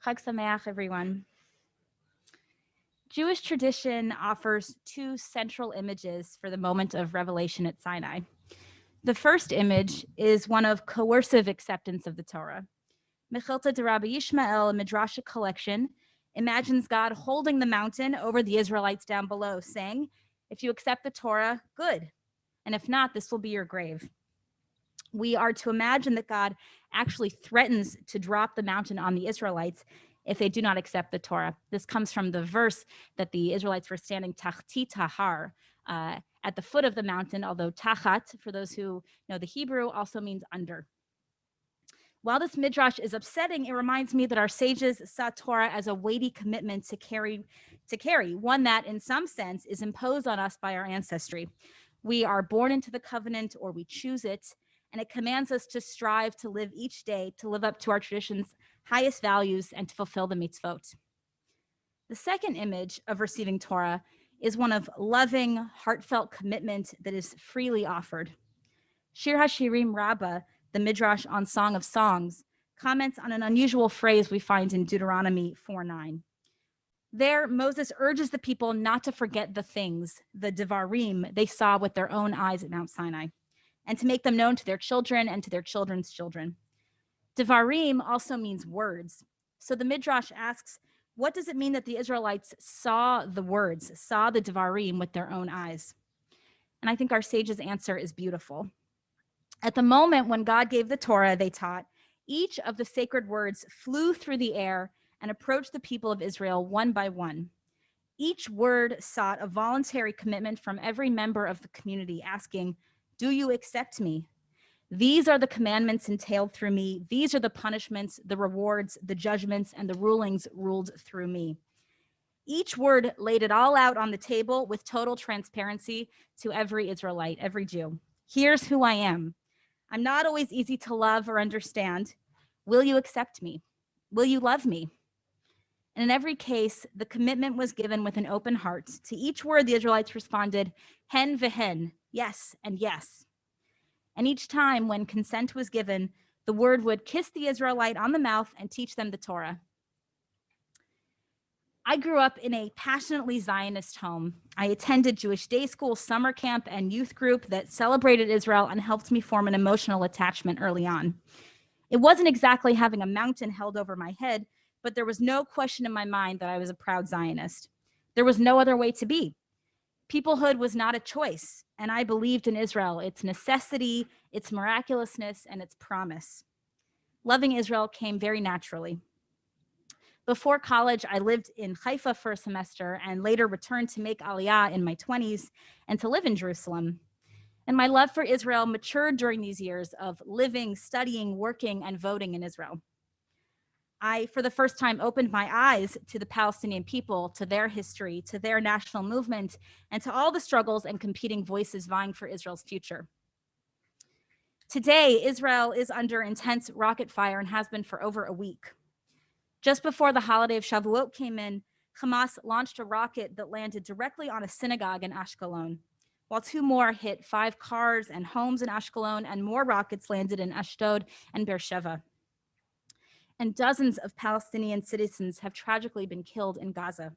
Chag Sameach, everyone. Jewish tradition offers two central images for the moment of revelation at Sinai. The first image is one of coercive acceptance of the Torah. Mechilta de Rabbi Yishmael, a Midrashic collection, imagines God holding the mountain over the Israelites down below, saying, if you accept the Torah, good. And if not, this will be your grave. We are to imagine that God actually threatens to drop the mountain on the Israelites if they do not accept the Torah. This comes from the verse that the Israelites were standing tachtit har, at the foot of the mountain, although tachat, for those who know the Hebrew, also means under. While this midrash is upsetting, it reminds me that our sages saw Torah as a weighty commitment to carry, one that in some sense is imposed on us by our ancestry. We are born into the covenant or we choose it, and it commands us to strive to live each day, to live up to our tradition's highest values and to fulfill the mitzvot. The second image of receiving Torah is one of loving, heartfelt commitment that is freely offered. Shir HaShirim Rabbah, the Midrash on Song of Songs, comments on an unusual phrase we find in Deuteronomy 4:9. There, Moses urges the people not to forget the things, the Devarim, they saw with their own eyes at Mount Sinai, and to make them known to their children and to their children's children. Devarim also means words. So the Midrash asks, what does it mean that the Israelites saw the words, saw the Devarim with their own eyes? And I think our sage's answer is beautiful. At the moment when God gave the Torah, they taught, each of the sacred words flew through the air and approached the people of Israel one by one. Each word sought a voluntary commitment from every member of the community, asking, do you accept me? These are the commandments entailed through me. These are the punishments, the rewards, the judgments, and the rulings ruled through me. Each word laid it all out on the table with total transparency to every Israelite, every Jew. Here's who I am. I'm not always easy to love or understand. Will you accept me? Will you love me? And in every case, the commitment was given with an open heart. To each word, the Israelites responded, hen v'hen, yes and yes. And each time when consent was given, the word would kiss the Israelite on the mouth and teach them the Torah. I grew up in a passionately Zionist home. I attended Jewish day school, summer camp, and youth group that celebrated Israel and helped me form an emotional attachment early on. It wasn't exactly having a mountain held over my head, but there was no question in my mind that I was a proud Zionist. There was no other way to be. Peoplehood was not a choice, and I believed in Israel, its necessity, its miraculousness, and its promise. Loving Israel came very naturally. Before college, I lived in Haifa for a semester and later returned to make Aliyah in my 20s and to live in Jerusalem. And my love for Israel matured during these years of living, studying, working, and voting in Israel. I, for the first time, opened my eyes to the Palestinian people, to their history, to their national movement, and to all the struggles and competing voices vying for Israel's future. Today, Israel is under intense rocket fire and has been for over a week. Just before the holiday of Shavuot came in, Hamas launched a rocket that landed directly on a synagogue in Ashkelon, while two more hit 5 cars and homes in Ashkelon, and more rockets landed in Ashdod and Beersheba. And dozens of Palestinian citizens have tragically been killed in Gaza.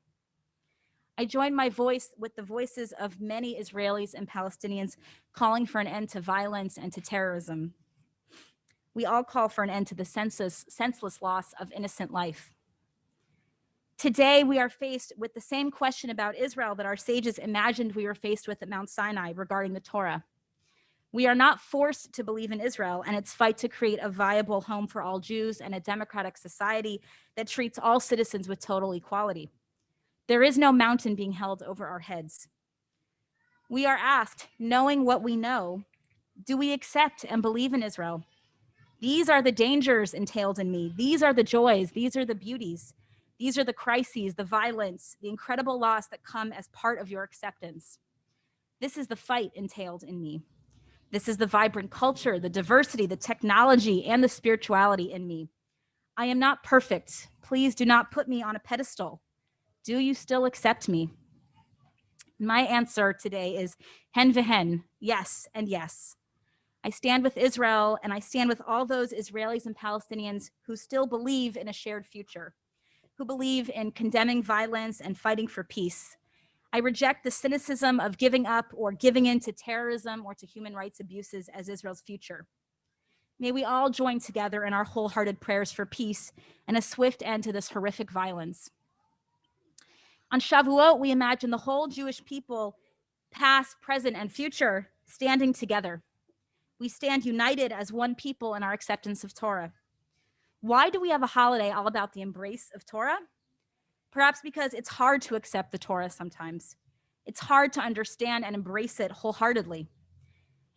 I join my voice with the voices of many Israelis and Palestinians calling for an end to violence and to terrorism. We all call for an end to the senseless loss of innocent life. Today, we are faced with the same question about Israel that our sages imagined we were faced with at Mount Sinai regarding the Torah. We are not forced to believe in Israel and its fight to create a viable home for all Jews and a democratic society that treats all citizens with total equality. There is no mountain being held over our heads. We are asked, knowing what we know, do we accept and believe in Israel? These are the dangers entailed in me. These are the joys. These are the beauties. These are the crises, the violence, the incredible loss that come as part of your acceptance. This is the fight entailed in me. This is the vibrant culture, the diversity, the technology, and the spirituality in me. I am not perfect. Please do not put me on a pedestal. Do you still accept me? My answer today is hen v'hen, yes and yes. I stand with Israel, and I stand with all those Israelis and Palestinians who still believe in a shared future. who believe in condemning violence and fighting for peace. I reject the cynicism of giving up or giving in to terrorism or to human rights abuses as Israel's future. May we all join together in our wholehearted prayers for peace and a swift end to this horrific violence. On Shavuot, we imagine the whole Jewish people, past, present, and future, standing together. We stand united as one people in our acceptance of Torah. Why do we have a holiday all about the embrace of Torah? Perhaps because it's hard to accept the Torah sometimes. It's hard to understand and embrace it wholeheartedly.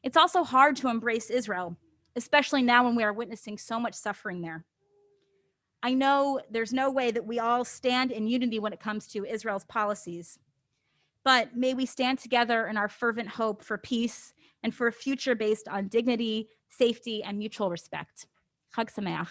It's also hard to embrace Israel, especially now when we are witnessing so much suffering there. I know there's no way that we all stand in unity when it comes to Israel's policies, but may we stand together in our fervent hope for peace and for a future based on dignity, safety, and mutual respect. Chag Sameach.